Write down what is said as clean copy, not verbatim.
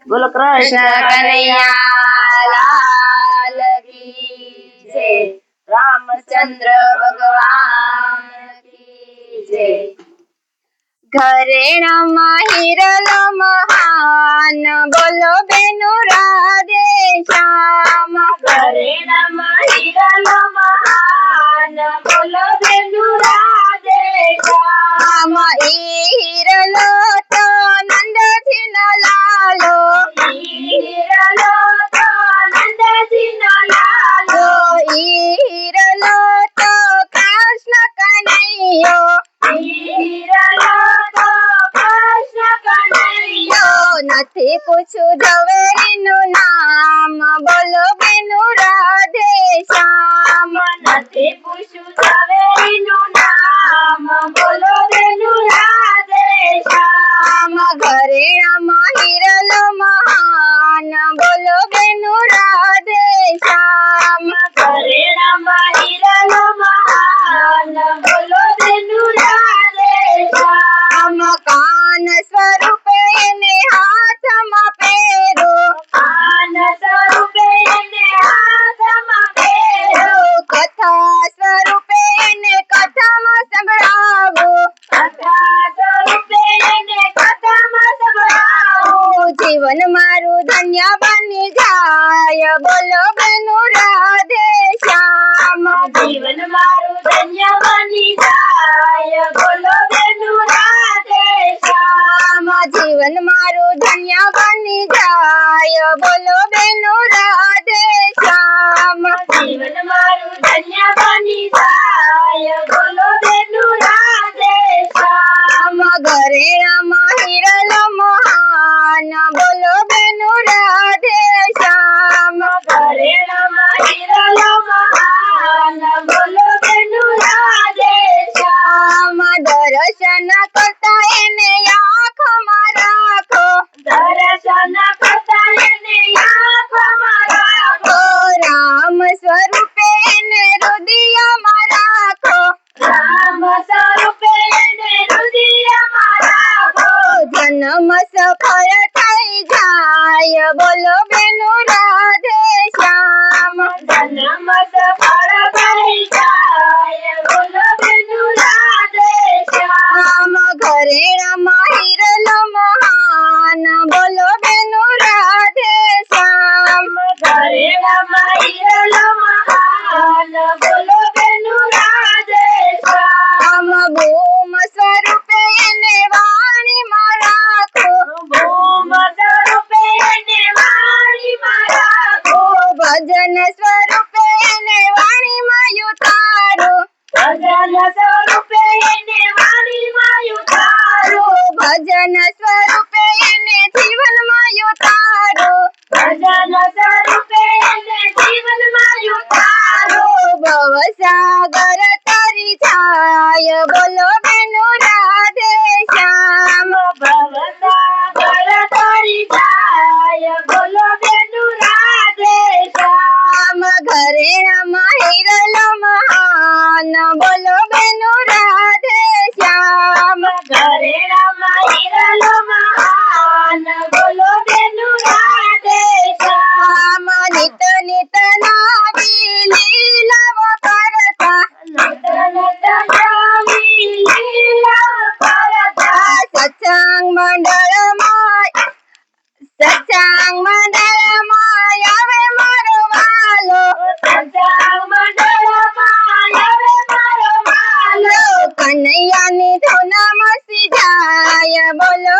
बोलो कृष्ण कन्हैया लाल की जय। रामचंद्र भगवान की जय। घरेणाમાં હિરલો મહાન બોલો બેનો રાધે શ્યામ। ઘરેણામાં હિરલો મહાન બોલો બેનો રાધે શ્યામ। ઈ હિરલો તો નંદજી નો લાલો, ઈ હિરલો તો નંદજી નો લાલો, ઈ હિરલો તો કૃષ્ણ કનૈયો, ઈ હિરલો નથી પૂછું ઝવેરીનું નામ બોલો બેનું રાધે શ્યામ। નથી પૂછું ઝવેરીનું નામ બોલો બેનું રાધે શ્યામ। ઘરેણામાં હિરલો મહાન બોલો બેનું રાધે શ્યામ। ઘરેણામાં હિરલો મહાન બોલો બેનું રાધે શ્યામ। કાન સ્વરૂપે એને હાથમાં પહેરો, કાન સ્વરૂપે એને હાથમાં પહેરો, કથા સ્વરૂપે એને કથામાં સંભળાવો, કથા સ્વરૂપે એને કથામાં સંભળાવો। જીવન મારું ધન્ય બની જાય બોલો બેનું રાધે શ્યામ। જીવન મારું ધન્ય બની જાય બોલો બેનું રાધે શ્યામ। જીવન મારું ધન્ય બની જાય બોલો બેનું રાધે શ્યામ। જીવન મારું ધન્ય બની જાય બોલો બેનું રાધે શ્યામ। ઘરેણામાં હિરલો મહાન બોલો બેનું રાધે શ્યામ। ઘરેણામાં હિરલો મહાન બોલો બેનું રાધે શ્યામ। દર્શન કરતા એને આંખમાં રાખો, દર્શન કરતા એને આંખમાં રાખો। રામ સ્વરૂપે એને હૃદયમાં રાખો, રામ સ્વરૂપે એને હૃદયમાં રાખો। જન્મ સફળ થઈ જાય બોલો બેનું રાધે શ્યામ। જન્મ સફળ થઈ જાય બોલો બેનું રાધે શ્યામ। ઘરેણામાં હિરલો મહાન બોલો બેનું રાધે શ્યામ। ઘરેણામાં હિરલો મહાન બોલો બેનું રાધે શ્યામ। ભૂમ સ્વરૂપે એને વાણીમાં રાખો, ભૂમ સ્વરૂપે એને વાણીમાં રાખો। ભજન સ્વરૂપે એને વાણીમાં ઉતારો, ભજન સ્વરૂપે એને વાણીમાં ઉતારો। ભજન સ્વરૂપે એને જીવનમાં ઉતારો, ભજન સ્વરૂપે એને જીવનમાં ઉતારો। ભવસાગર તરી જાય બોલો બેનું રાધે શ્યામ। ભવસાગર તરી જાય બોલો બેનું રાધે શ્યામ। ઘરેણામાં હિરલો મહાન બોલો બેનું રાધે શ્યામ। ઘરેણામાં હિરલો મહાન બોલો બેનું રાધે શ્યામ। નિત નિત નવી લીલાઓ કરતા, નિત નિત નવી લીલાઓ કરતા। સત્સંગ મંડળમાં, સત્સંગ મંડળમાં આવે મારો વાલો, સત્સંગ મંડળમાં આવે મારો વાલો। કનૈયાની ધૂનમાં સી જાય બોલો